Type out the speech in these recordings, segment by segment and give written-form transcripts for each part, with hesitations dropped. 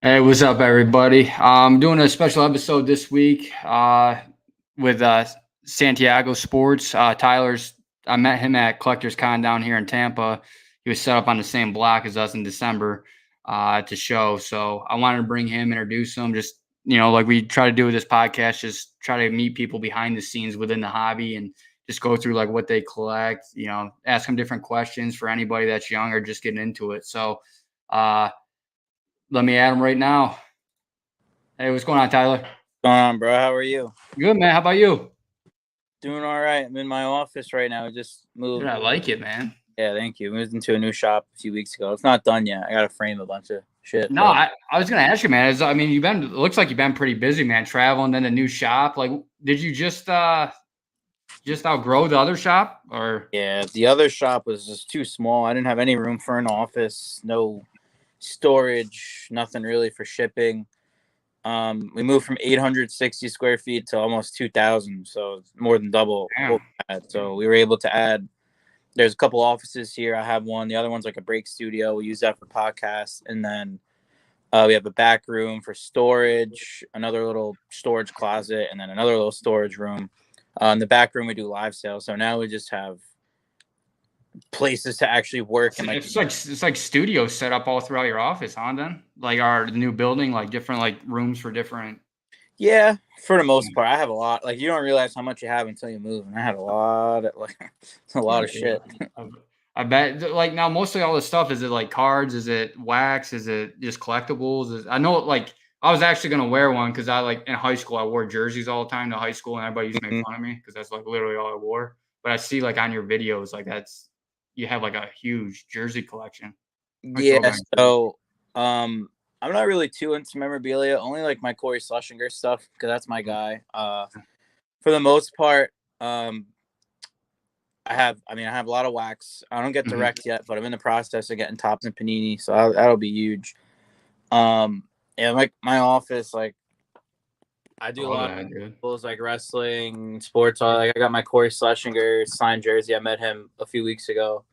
Hey, what's up, everybody? I'm doing a special episode this week with Santiago Sports. I met him at Collectors Con down here in Tampa. He was set up on the same block as us in December to show. So I wanted to bring him, introduce him, just, like we try to do with this podcast, just try to meet people behind the scenes within the hobby and just go through like what they collect, ask them different questions for anybody that's young or just getting into it. So, uh, let me add him right now. Hey, what's going on, Tyler? Going on, bro? How are you? Good, man. How about you? Doing all right. I'm in my office right now. I just Dude, moved. I like it, man. Yeah, thank you. Moved into a new shop a few weeks ago. It's not done yet. I got to frame a bunch of shit, No, but I was gonna ask you, man. I mean, it looks like you've been pretty busy, man, traveling, then a new shop. Like, did you just outgrow the other shop or yeah, the other shop was just too small. I didn't have any room for an office, no storage, nothing really for shipping. We moved from 860 square feet to almost 2,000, so it's more than double what damn. we had. So we were able to add. There's a couple offices here. I have one. The other one's like a break studio. We use that for podcasts, and then we have a back room for storage, another little storage closet, and then another little storage room. In the back room, we do live sales. So now we just have places to actually work It's, and like, it's like studio set up all throughout your office, huh? Then like our new building, like different like rooms for different. yeah, for the most part, I have a lot. Like you don't realize how much you have until you move, and I had a lot of like a lot of shit. I I bet like now mostly all this stuff is it like cards? Is it wax? Is it just collectibles? I know like I was actually gonna wear one because I like in high school I wore jerseys all the time to high school and everybody used to make Mhm. fun of me because that's like literally all I wore. But I see like on your videos like you have like a huge jersey collection, which Yeah, organized too. so um, I'm not really too into memorabilia. Only like my Corey Schlesinger stuff because that's my guy. For the most part, um, I have a lot of wax. I don't get Mhm. direct yet, but I'm in the process of getting tops and panini, so that'll be huge. Um, and like my office, like I do a All lot of that, dude. those like wrestling, sports. Like I got my Corey Schlesinger signed jersey. I met him a few weeks ago.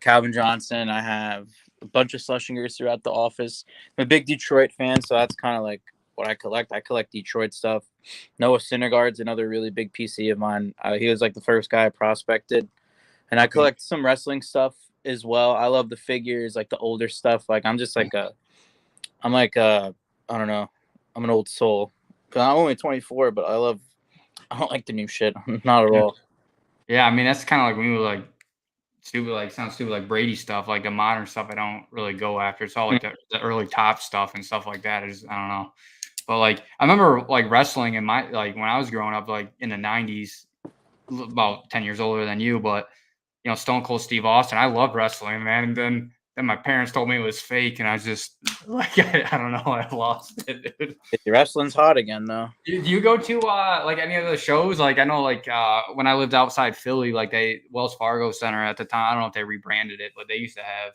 Calvin Johnson. I have a bunch of Schlesingers throughout the office. I'm a big Detroit fan, so that's kind of like what I collect. I collect Detroit stuff. Noah Syndergaard's another really big PC of mine. He was like the first guy I prospected, and I Okay. collect some wrestling stuff as well. I love the figures, like the older stuff. Like I'm just like I'm like I don't know. I'm an old soul. I'm only 24, but I don't like the new shit. Not at Yeah. all. Yeah, I mean that's kind of like when you were like stupid, like sounds stupid, like Brady stuff, like the modern stuff. I don't really go after. It's all like the early top stuff and stuff like that. I don't know. But like I remember like wrestling in my like when I was growing up, like in the '90s, about 10 years older than you, but Stone Cold Steve Austin. I love wrestling, man. And then my parents told me it was fake, and I was just like I don't know, I lost it, dude. Wrestling's hot again, though. Do you go to like any of the shows? Like I know like when I lived outside Philly, like they Wells Fargo Center at the time. I don't know if they rebranded it, but they used to have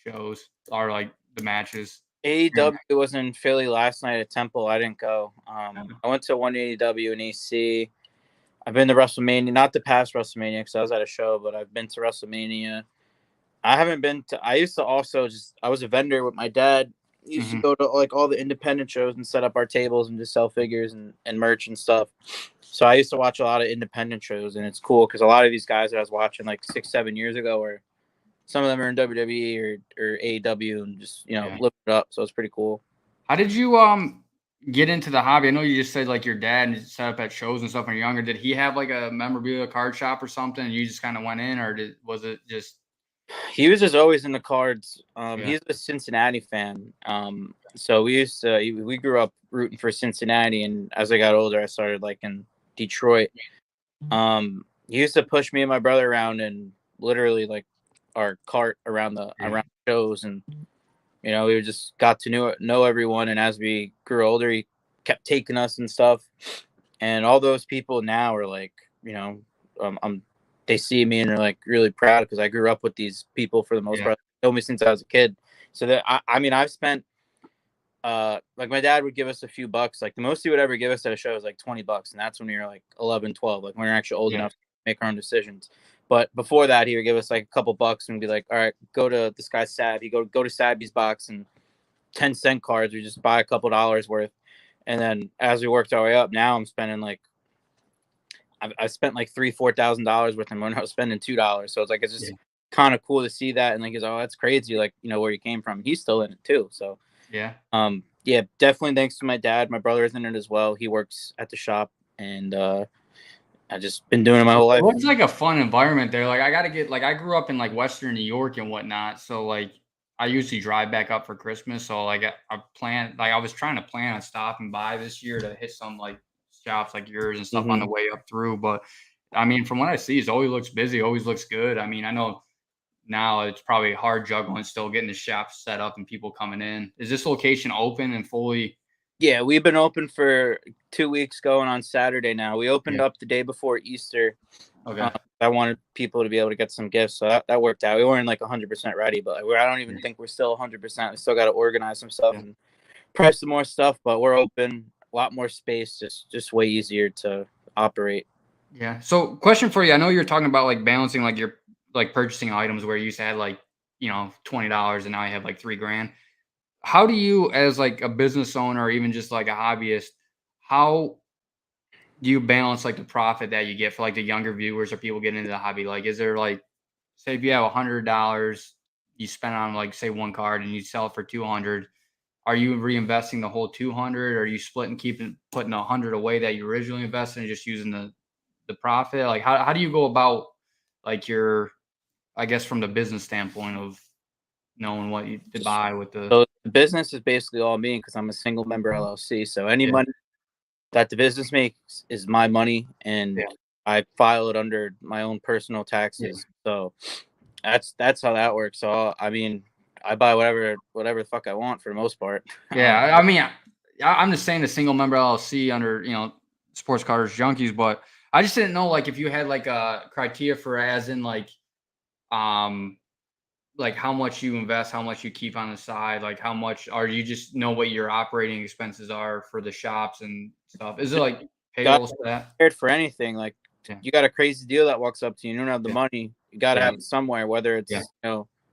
shows or like the matches. AEW was in Philly last night at Temple. I didn't go. I went to one AEW in AC. I've been to WrestleMania, not the past WrestleMania because I was at a show, but I've been to WrestleMania. I haven't been to. I used to also just. I was a vendor with my dad. We used to Mhm. go to like all the independent shows and set up our tables and just sell figures and merch and stuff. So I used to watch a lot of independent shows, and it's cool because a lot of these guys that I was watching like 6, 7 years ago, or some of them are in WWE or AEW, and just Yeah. lift it up. So it's pretty cool. How did you get into the hobby? I know you just said like your dad set up at shows and stuff when you're younger. Did he have like a memorabilia card shop or something, and you just kind of went in, or was it just He was just always in the cards. yeah? He's a Cincinnati fan. So we grew up rooting for Cincinnati, and as I got older, I started like in Detroit. He used to push me and my brother around and literally like our cart Yeah. around shows, and we just got to know everyone. And as we grew older, he kept taking us and stuff. And all those people now are like, I'm they see me and they're like really proud because I grew up with these people for the most Yeah. part. They know me since I was a kid. So that I mean I've spent like my dad would give us a few bucks. Like the most he would ever give us at a show was like $20, and that's when we were like 11, 12, like when we are actually old Yeah. enough to make our own decisions. But before that, he would give us like a couple bucks and be like, "All right, go to this guy's Sab. He go to Sabby's box and 10-cent cards. We just buy a couple dollars worth. And then as we worked our way up, now I'm spending like, I spent like $3,000-$4,000 with him when I was spending $2. So it's like, it's just kind of cool to see that. And like, oh, that's crazy. Like, where you came from. He's still in it too. So Yeah. Yeah, definitely thanks to my dad. My brother's in it as well. He works at the shop, and I've just been doing it my whole life. Well, it's like a fun environment there. Like I grew up in like Western New York and whatnot. So like I usually drive back up for Christmas. So like I was trying to plan on stopping by this year to hit some like shops like yours and stuff on the way up through. But I mean, from what I see, it always looks busy, always looks good. I mean, I know now it's probably hard juggling still getting the shop set up and people coming in. Is this location open and fully? Yeah, we've been open for 2 weeks going on Saturday now. We opened up the day before Easter. Okay. I wanted people to be able to get some gifts, so that worked out. We weren't like 100% ready, but I don't even think we're still 100%. We still got to organize some stuff and prep some more stuff, but we're open, a lot more space, just way easier to operate. Yeah. So question for you. I know you're talking about like balancing like your like purchasing items where you used to have like, $20 and now you have like $3,000. How do you as like a business owner or even just like a hobbyist, how do you balance like the profit that you get for like the younger viewers or people getting into the hobby? Like, is there like, say if you have $100 you spend on like say one card and you sell it for 200, are you reinvesting the whole 200? Or are you splitting, putting 100 away that you originally invested and just using the profit? Like, how do you go about like I guess from the business standpoint of knowing what you to buy with the. So the business is basically all me because I'm a single member LLC. So any money that the business makes is my money, and I file it under my own personal taxes. So that's how that works. So I mean, I buy whatever the fuck I want for the most part. Yeah, I mean, I'm just saying the single member LLC under Sports Cars Junkies, but I just didn't know like if you had like a criteria for as in like how much you invest, how much you keep on the side, like how much, or you just know what your operating expenses are for the shops and stuff. Is it like payroll for that? Prepared for anything. Like you got a crazy deal that walks up to you, you don't have the money, you got to have it somewhere, whether it's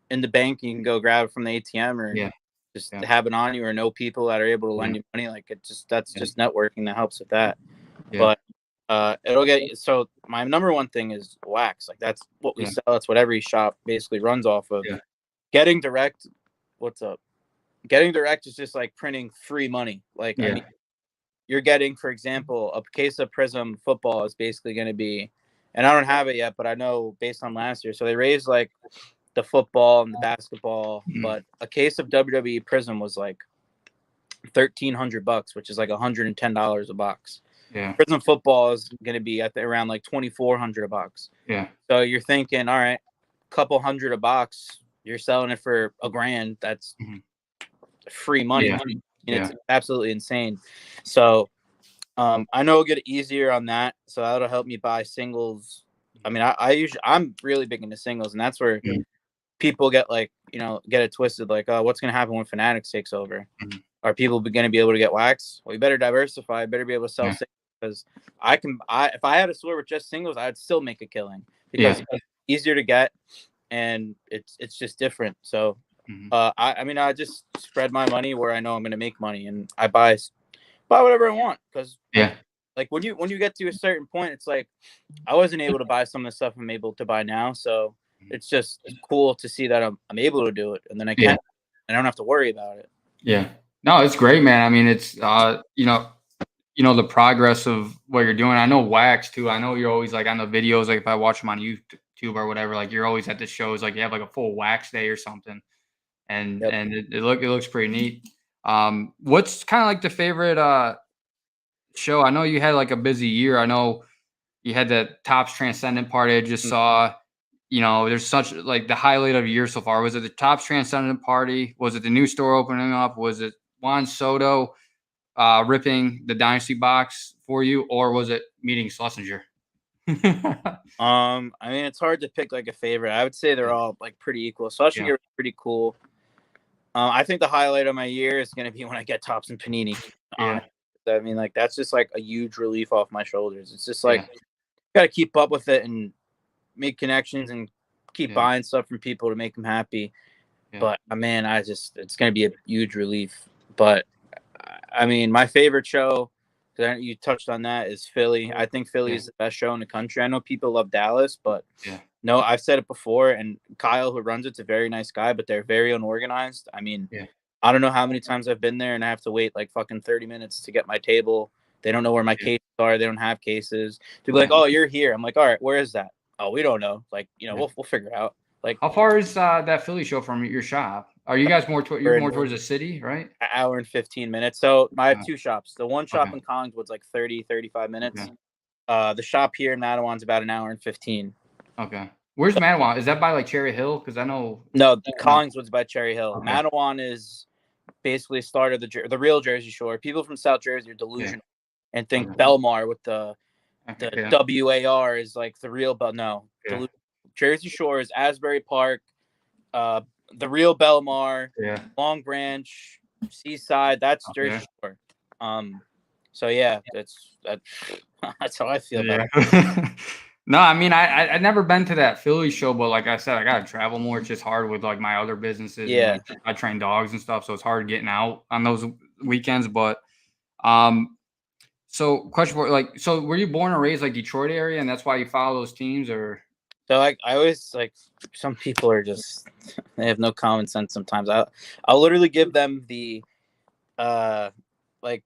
in the bank, you can go grab it from the ATM, or just have it on you, or know people that are able to lend you money. Like that's just networking that helps with that. But it'll get, so my number one thing is wax. Like that's what we sell. That's what every shop basically runs off of. Getting direct, what's up? Getting direct is just like printing free money. Like I mean, you're getting, for example, a case of Prism football is basically going to be, and I don't have it yet, but I know based on last year. So they raised like the football and the basketball, but a case of WWE Prism was like $1,300, which is like $110 a box. Prism football is going to be at around like $2,400 a box. So you're thinking, all right, couple hundred a box, you're selling it for $1,000. That's free money. It's absolutely insane. So I know it'll get easier on that. So that'll help me buy singles. I mean, I'm really big into singles, and that's where people get like, get it twisted. Like, oh, what's going to happen when Fanatics takes over? Are people going to be able to get wax? Well, you better diversify. Better be able to sell singles, because if I had a store with just singles, I'd still make a killing, because it's easier to get, and it's just different. So I mean, I just spread my money where I know I'm going to make money, and I buy whatever I want, because like when you get to a certain point, it's like I wasn't able to buy some of the stuff I'm able to buy now. So it's just cool to see that I'm able to do it, and then I can, and I don't have to worry about it. No, it's great, man. I mean, it's the progress of what you're doing. I know wax too. I know you're always like on the videos, like if I watch them on YouTube or whatever, like you're always at the shows, like you have like a full wax day or something, and it looks pretty neat. What's kind of like the favorite show? I know you had like a busy year. I know you had the Topps Transcendent party. I just saw. There's such like the highlight of the year so far. Was it the Topps Transcendent party? Was it the new store opening up? Was it Juan Soto ripping the Dynasty box for you, or was it meeting Schlesinger? I mean, it's hard to pick like a favorite. I would say they're all like pretty equal. Schlesinger was pretty cool. I think the highlight of my year is going to be when I get Topps and Panini. I mean, like that's just like a huge relief off my shoulders. It's just like got to keep up with it and make connections and keep buying stuff from people to make them happy. But man, it's gonna be a huge relief. But I mean, my favorite show, you touched on that, is Philly. I think Philly is the best show in the country. I know people love Dallas, but no, I've said it before. And Kyle, who runs it's a very nice guy, but they're very unorganized. I mean, I don't know how many times I've been there and I have to wait like fucking 30 minutes to get my table. They don't know where my cases are. They don't have cases. They'll be like, "Oh, you're here." I'm like, "All right, where is that?" "Oh, we don't know." Like, we'll figure it out. Like, how far is that Philly show from your shop? Are you guys you're more towards the city, right? An hour and 15 minutes. So I have two shops. The one shop in Collingswood's like 30, 35 minutes. The shop here in Madawan's about an hour and 15. Okay. Where's Madawan? Is that by like Cherry Hill? Because I know. No, Collingswood's by Cherry Hill. Madawan is basically start of the real Jersey Shore. People from South Jersey are delusional and think Belmar with the WAR is like the real, but no. Jersey Shore is Asbury Park, the real Belmar, Long Branch, Seaside. That's Jersey Shore. So that's how I feel about it. No, I mean, I never been to that Philly show, but like I said, I gotta travel more. It's just hard with like my other businesses. Yeah, and, like, I train dogs and stuff, so it's hard getting out on those weekends. But so question for like, so were you born and raised like Detroit area, and that's why you follow those teams, or? So I always like, some people are just, they have no common sense sometimes. I'll literally give them the like,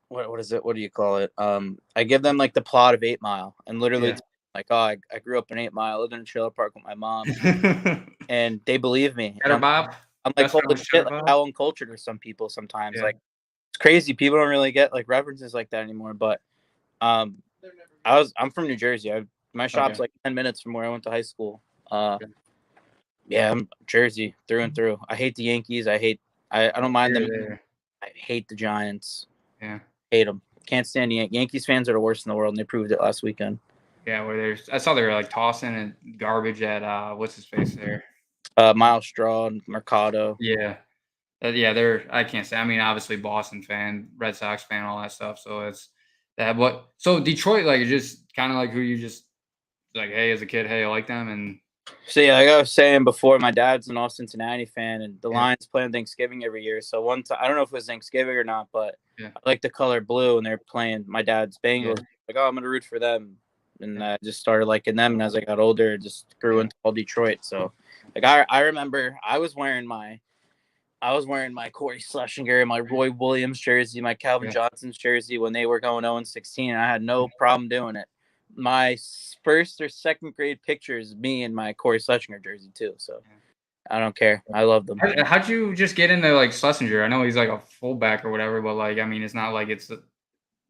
what is it? What do you call it? I give them like the plot of 8 Mile, and literally like, oh, I grew up in 8 Mile, lived in a trailer park with my mom, and they believe me. And I'm like, holy shit, like how uncultured are some people sometimes? Like, it's crazy. People don't really get like references like that anymore. But I'm from New Jersey. My shop's like 10 minutes from where I went to high school. I'm Jersey through and through. I hate the Yankees. I don't mind them. I hate the Giants. Hate them. Can't stand Yankees fans are the worst in the world, and they proved it last weekend. Yeah, where I saw they were like tossing and garbage at what's his face there? Miles Straw and Mercado. Yeah, I can't say. I mean, obviously Boston fan, Red Sox fan, all that stuff. So it's that. But so Detroit, like, just kind of like who you just like. Hey, as a kid, hey, I like them, and so like I was saying before, my dad's an all Cincinnati fan, and the Lions play on Thanksgiving every year. So one time, I don't know if it was Thanksgiving or not, but I like the color blue, and they're playing my dad's Bengals. Like, oh, I'm gonna root for them, and I just started liking them. And as I got older, it just grew into all Detroit. So, like I remember I was wearing my Corey Schlesinger, my Roy Williams jersey, my Calvin Johnson's jersey when they were going 0-16. And I had no problem doing it. My first or second grade pictures, me in my Corey Schlesinger jersey too. So I don't care. I love them. How'd you just get into like Schlesinger? I know he's like a fullback or whatever, but like I mean, it's not like it's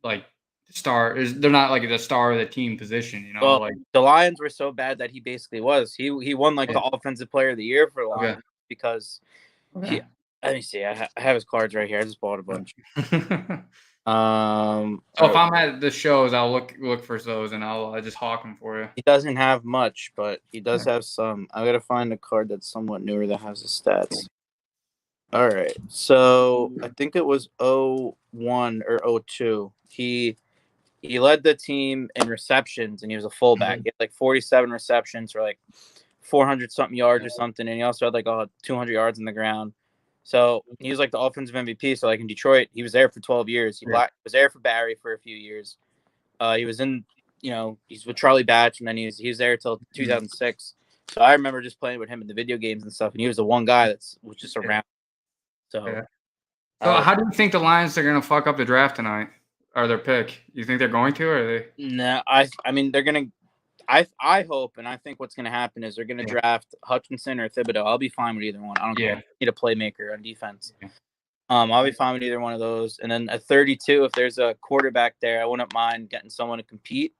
like star. They're not like the star of the team position, you know. Well, like the Lions were so bad that he basically was. He won like the offensive player of the year for the Lions because he. Let me see. I have his cards right here. I just bought a bunch. So if I'm at the shows, I'll look for those and I'll just hawk them for you. He doesn't have much, but he does have some. I gotta find a card that's somewhat newer that has his stats. All right, so I think it was 01 or 02. He led the team in receptions, and he was a fullback. He had like 47 receptions for like 400 something yards or something, and he also had like 200 yards on the ground. So he was like the offensive MVP. So like in Detroit, he was there for 12 years. He was there for Barry for a few years. He was in, he's with Charlie Batch, and then he was there till 2006. So I remember just playing with him in the video games and stuff, and he was the one guy was just around. So, how do you think the Lions are gonna fuck up the draft tonight, or their pick? You think they're going to, or are they? No, I mean they're gonna. I hope, and I think what's going to happen is they're going to draft Hutchinson or Thibodeau. I'll be fine with either one. I don't care. I need a playmaker on defense. I'll be fine with either one of those. And then at 32, if there's a quarterback there, I wouldn't mind getting someone to compete.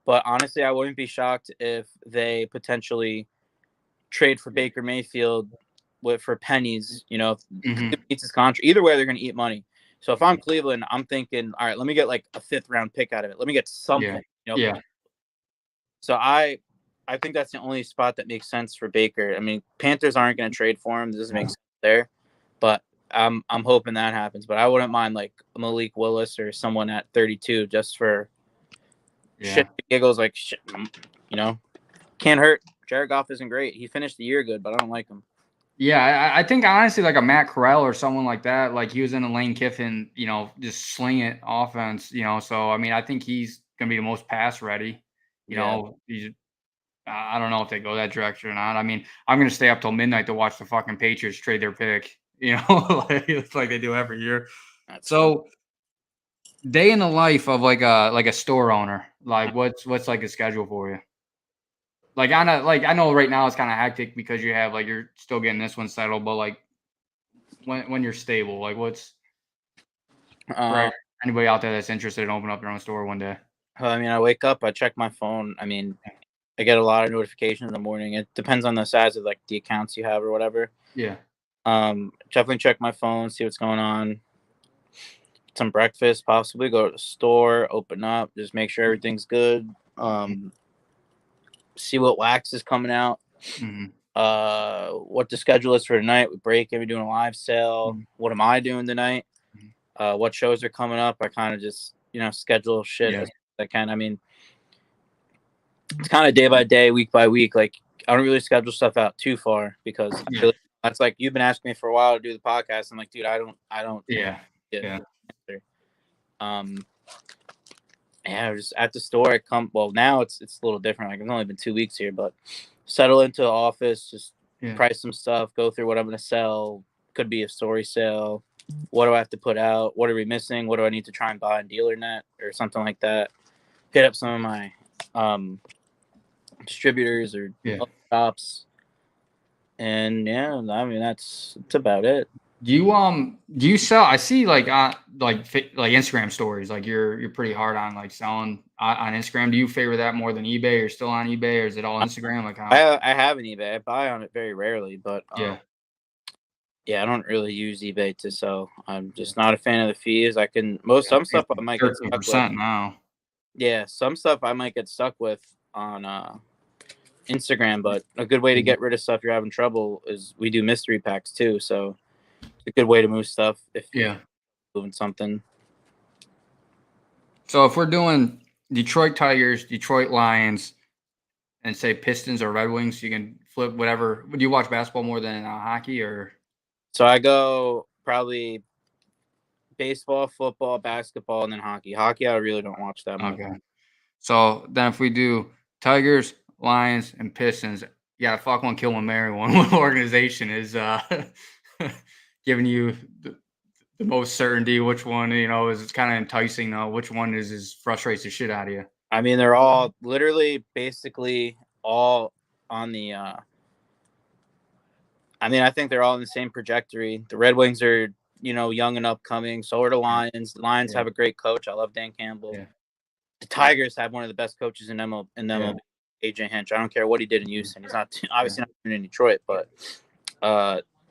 But honestly, I wouldn't be shocked if they potentially trade for Baker Mayfield for pennies. If he beats his contract. Either way, they're going to eat money. So if I'm Cleveland, I'm thinking, all right, let me get like a 5th round pick out of it. Let me get something. So I think that's the only spot that makes sense for Baker. I mean, Panthers aren't going to trade for him. This doesn't make sense there. But I'm hoping that happens. But I wouldn't mind like Malik Willis or someone at 32 just for shit giggles. Like shit, can't hurt. Jared Goff isn't great. He finished the year good, but I don't like him. Yeah, I think honestly, like a Matt Corral or someone like that, like he was in a Lane Kiffin, just sling it offense, So I mean, I think he's gonna be the most pass ready. Yeah. He's I don't know if they go that direction or not. I mean, I'm gonna stay up till midnight to watch the fucking Patriots trade their pick. Like it's like they do every year. That's fun. So day in the life of like a store owner, like what's like a schedule for you? I know right now it's kind of hectic because you have like you're still getting this one settled, but like when you're stable, like what's for Um, anybody out there that's interested in opening up their own store one day? I mean, I wake up, I check my phone. I mean, I get a lot of notifications in the morning. It depends on the size of like the accounts you have or whatever. Yeah. Definitely check my phone, see what's going on. Some breakfast, possibly go to the store, open up, just make sure everything's good. See what wax is coming out. Mm-hmm. What the schedule is for tonight. We break in, we doing a live sale. Mm-hmm. What am I doing tonight? What shows are coming up? I kind of just schedule shit Yeah. as I can. I mean, it's kind of day by day, week by week. Like I don't really schedule stuff out too far because I Yeah. feel like that's like you've been asking me for a while to do the podcast. I'm like, dude, I don't Yeah. get Yeah. the answer. Um, yeah, just at the store. I come. Well, now it's a little different. Like it's only been 2 weeks here, but settle into the office, just Yeah. price some stuff, go through what I'm gonna sell. Could be a story sale. What do I have to put out? What are we missing? What do I need to try and buy on DealerNet or something like that? Hit up some of my um, distributors or Yeah. shops, and yeah, I mean that's about it. Do you sell? I see like Instagram stories. Like you're pretty hard on like selling on Instagram. Do you favor that more than eBay? Or still on eBay, or is it all Instagram? Like how? I have an eBay. I buy on it very rarely, but Yeah. yeah, I don't really use eBay to sell. I'm just not a fan of the fees. I can most Yeah. some stuff I might get stuck with. 13% now. Yeah, some stuff I might get stuck with on Instagram, but a good way to Mhm. get rid of stuff you're having trouble is we do mystery packs too. So it's a good way to move stuff if you're Yeah. moving something. So if we're doing Detroit Tigers, Detroit Lions, and say Pistons or Red Wings, you can flip whatever. Would you watch basketball more than hockey or? So I go probably baseball, football, basketball, and then hockey. Hockey I really don't watch that much. Okay. So then if we do Tigers, Lions, and Pistons, yeah, fuck one, kill one, marry one. What organization is giving you the most certainty? Which one, is kind of enticing though? Which one is frustrates the shit out of you? I mean, they're all literally basically all on the I mean, I think they're all in the same trajectory. The Red Wings are, young and upcoming. So are the Yeah, Lions. The Lions yeah, have a great coach. I love Dan Campbell. yeah, The Tigers have one of the best coaches in yeah, MLB, AJ Hinch. I don't care what he did in Houston. He's not yeah, obviously not in Detroit, but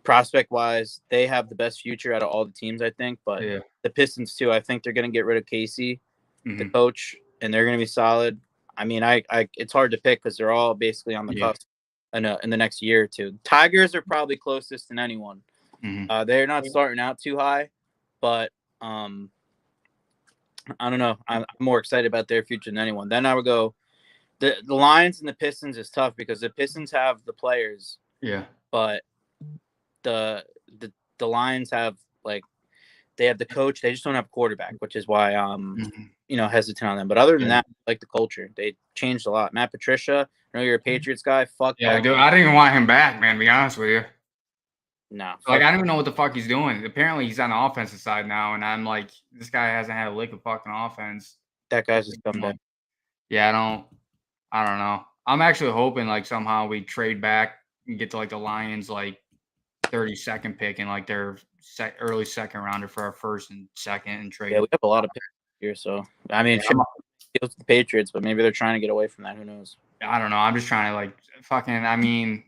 prospect wise, they have the best future out of all the teams, I think. But yeah. the Pistons too. I think they're going to get rid of Casey, the Hmm. coach, and they're going to be solid. I mean, I it's hard to pick because they're all basically on the Yeah. cusp in the next year or two. Tigers are probably closest than anyone. Hmm. They're not starting out too high, but I don't know. I'm more excited about their future than anyone. Then I would go the Lions and the Pistons is tough because the Pistons have the players, Yeah. but the the the Lions have like they have the coach. They just don't have a quarterback, which is why Hmm. hesitant on them. But other than Yeah. that, I like the culture. They changed a lot. Matt Patricia, I know you're a Patriots guy. Fuck Yeah, that. dude, I didn't even want him back, man, to be honest with you. No, Like, fuck I don't even know what the fuck he's doing. Apparently, he's on the offensive side now, and I'm like, this guy hasn't had a lick of fucking offense. that For guy's a 6 scumbag. months. Yeah, I don't know. I'm actually hoping, like, somehow we trade back and get to, like, the Lions, like, 32nd pick and, like, their early second rounder for our first and second and Yeah, trade. we have a lot of picks here, so I mean, Yeah, shit deals with the Patriots, but maybe they're trying to get away from that. Who knows? I don't know. I'm just trying to, like, fucking I mean,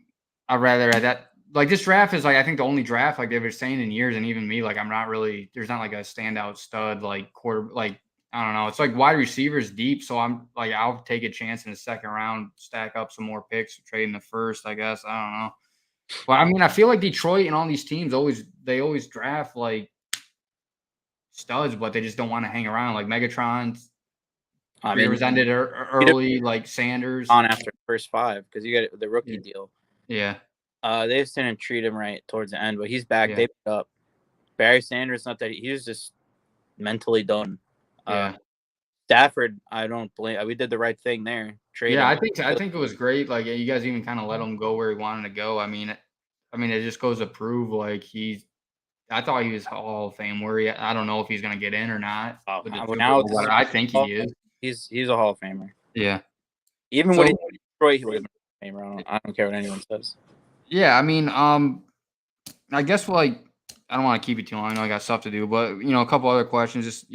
I'd rather that like, this draft is, like, I think the only draft, like, they've been saying in years, and even me, like, I'm not really there's not, like, a standout stud, like, I don't know. It's like wide receivers deep, so I'm like, I'll take a chance in the second round, stack up some more picks, trade in the first, I guess. I don't know. But, I mean, I feel like Detroit and all these teams always draft, like, studs, but they just don't wanna hang around, like Megatron's I career mean, was ended you'd have early, like Sanders. gone after the first five because you got the rookie Yeah. deal. Yeah. They just didn't treat him right towards the end, but he's back. Yeah. They picked up Barry Sanders. Not that he was just mentally done. Yeah. Stafford, I don't blame. We did the right thing there. Trade Yeah, him. I think it was great. Like you guys even kind of let him go where he wanted to go. I mean, it just goes to prove like I thought he was Hall of Fame. I don't know if he's gonna get in or not with the Super Now Bowl, but I think he is. He's a Hall of Famer. Yeah. Even So when he Detroit, he would have been a Hall of Famer. I don't care what anyone says. yeah, I mean, I guess like I don't want to keep it too long. I know I got stuff to do, but a couple other questions. Just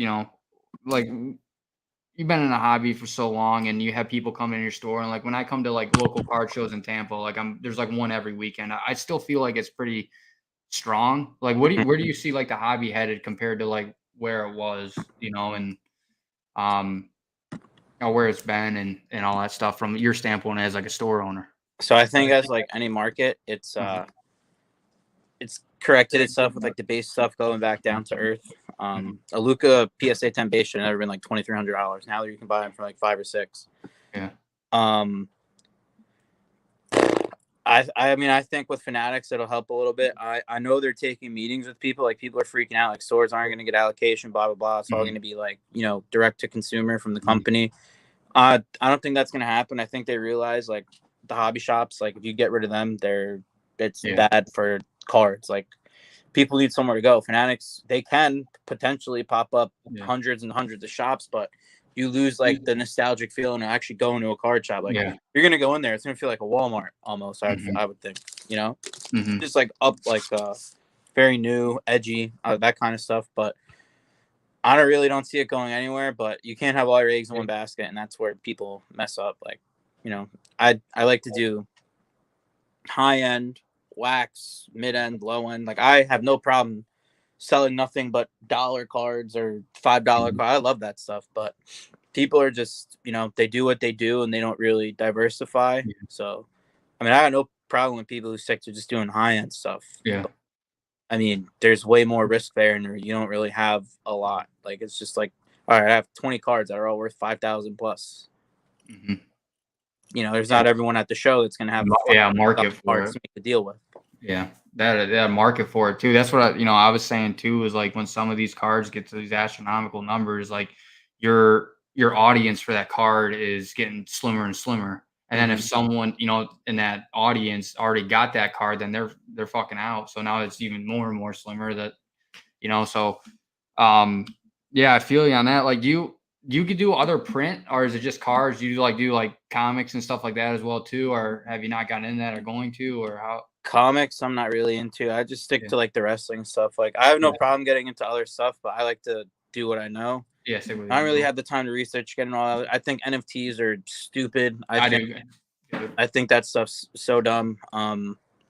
like you've been in a hobby for so long, and you have people come in your store, and like when I come to like local card shows in Tampa, like there's like one every weekend. I still feel like it's pretty strong. Like where do you see like the hobby headed compared to like where it was, and where it's been and all that stuff from your standpoint as like a store owner? So I think as like any market, it's corrected itself with like the base stuff going back down to earth. A Luka PSA 10 base should have never been like $2,300. Now you can buy them for like $5 or $6. Yeah. I mean, I think with Fanatics it'll help a little bit. I know they're taking meetings with people. Like people are freaking out. Like stores aren't going to get allocation. Blah blah blah. It's all going to be like direct to consumer from the company. I don't think that's going to happen. I think they realize like the hobby shops. Like if you get rid of them, it's bad for cards. Like people need somewhere to go. Fanatics, they can potentially pop up hundreds and hundreds of shops, but you lose like the nostalgic feeling of actually going to a card shop. Like you're gonna go in there, it's gonna feel like a Walmart almost. I would think, just like up like very new, edgy, that kind of stuff. But I don't see it going anywhere. But you can't have all your eggs in one basket, and that's where people mess up. Like, I like to do high end, wax, mid end, low end. Like I have no problem selling nothing but dollar cards or $5 cards. I love that stuff, but people are just they do what they do and they don't really diversify. So I mean, I have no problem with people who stick to just doing high end stuff. But, I mean, there's way more risk there, and you don't really have a lot. Like it's just like, all right, I have 20 cards that are all worth 5,000 plus. There's not everyone at the show that's gonna have market for cards it to make a deal with. Yeah, that market for it too. That's what I was saying too. Is like when some of these cards get to these astronomical numbers, like your audience for that card is getting slimmer and slimmer. And then if someone in that audience already got that card, then they're fucking out. So now it's even more and more slimmer. That So yeah, I feel you on that. Like you could do other print, or is it just cards? You do like comics and stuff like that as well too, or have you not gotten in that or going to, or how? Comics I'm not really into. I just stick to like the wrestling stuff. Like I have no problem getting into other stuff, but I like to do what I know. I don't really have the time to research getting all that. I think NFTs are stupid. I think that stuff's so dumb.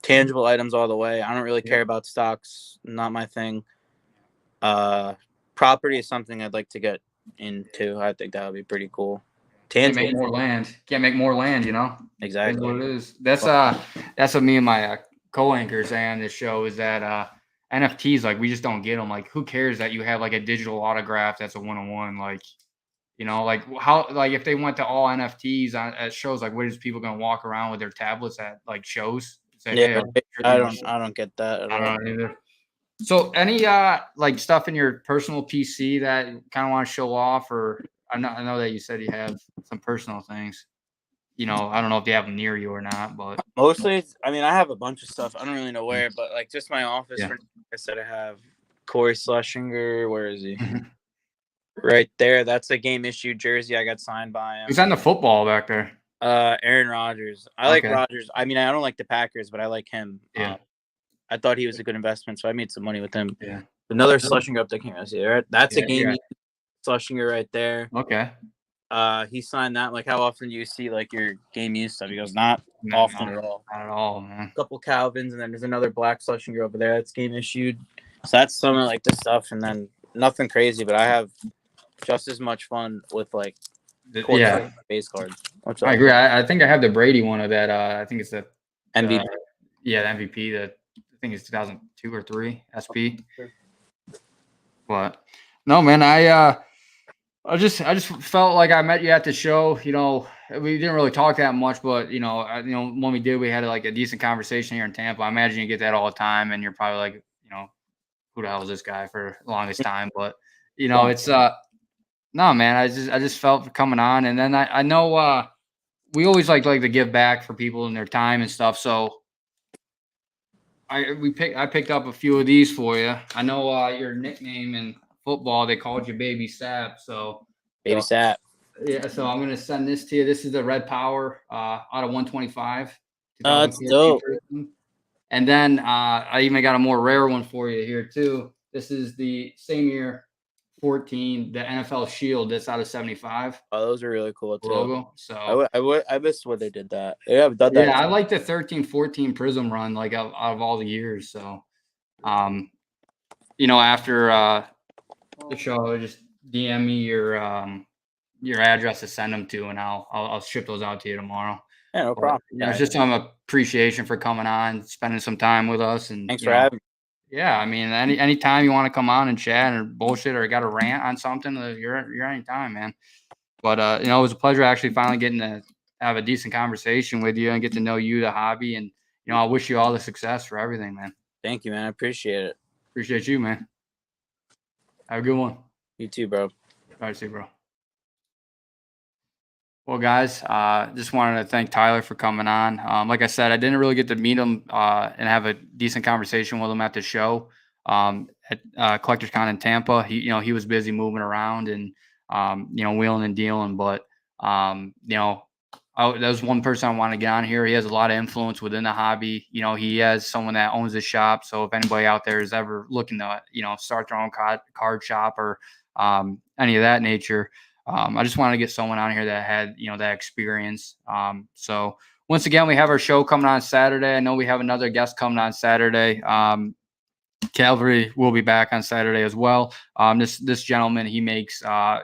Tangible items all the way. I don't really care about stocks. Not my thing. Property is something I'd like to get into. I think that would be pretty cool. Can't make more land. Exactly. That's what it is. That's what me and my co-anchors say on this show is that NFTs, like we just don't get them. Like who cares that you have like a digital autograph that's a 1-on-1? Like like how, like if they went to all NFTs at shows, like what is people gonna walk around with their tablets at like shows? Say, I don't get that at all. I don't know either. So any like stuff in your personal PC that you kind of want to show off, or I know that you said you have some personal things. I don't know if you have them near you or not, but mostly, I mean, I have a bunch of stuff. I don't really know where, but like just my office. For I said I have Corey Schlesinger. Where is he? Right there. That's a game issue jersey I got signed by him. Who's on the football back there? Aaron Rodgers. I like Rodgers. I mean, I don't like the Packers, but I like him. Yeah. I thought he was a good investment, so I made some money with him. Yeah. Another Schlesinger up there came out. That's a game Schlesinger right there. Okay. He signed that. Like, how often do you see like your game used stuff? He goes, not often at all. Not at all, man. A couple Calvins, and then there's another black Schlesinger over there that's game issued. So that's some of like the stuff, and then nothing crazy, but I have just as much fun with like base cards. I agree. I think I have the Brady one of that. I think it's the MVP. The MVP. I think it's 2002 or 3 SP. But no, man, I just felt like I met you at the show. we didn't really talk that much, but when we did, we had like a decent conversation here in Tampa. I imagine you get that all the time, and you're probably like, who the hell is this guy for the longest time? But it's no, man. I just felt for coming on, and then I know we always like to give back for people and their time and stuff. So I picked up a few of these for you. I know your nickname in football, they called you Baby Sap. So Baby Sap. yeah, so I'm gonna send this to you. This is the Red Power out of 125. That's 2014 dope. version. And then I even got a more rare one for you here too. This is the same year, 14, the NFL Shield. That's out of 75 Oh, those are really cool too. logo. So I missed where they did that. They have done that. yeah, I like the 13-14 Prism run, like out of all the years. So, after the show, just DM me your address to send them to, and I'll ship those out to you tomorrow. Yeah, no But, problem. it's just some appreciation for coming on, spending some time with us, and Thanks for having me. yeah, I mean, anytime you want to come on and chat or bullshit or got a rant on something, you're anytime, man. But it was a pleasure actually finally getting to have a decent conversation with you and get to know you, the hobby, and I wish you all the success for everything, man. Thank you, man. I appreciate it. Appreciate you, man. Have a good one. You too, bro. All right, see you, bro. Well, guys, just wanted to thank Tyler for coming on. Like I said, I didn't really get to meet him and have a decent conversation with him at the show at Collectors Con in Tampa. He was busy moving around and wheeling and dealing, but that was one person I want to get on here. He has a lot of influence within the hobby. He has someone that owns his shop. So if anybody out there is ever looking to start their own card shop or any of that nature. I just wanted to get someone on here that had, that experience. So once again, we have our show coming on Saturday. I know we have another guest coming on Saturday. Calvary will be back on Saturday as well. This gentleman, he makes, our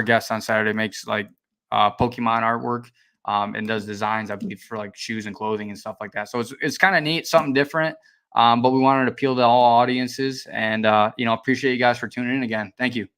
guest on Saturday makes like Pokemon artwork and does designs, I believe, for like shoes and clothing and stuff like that. So it's kind of neat, something different. But we wanted to appeal to all audiences, and appreciate you guys for tuning in again. Thank you.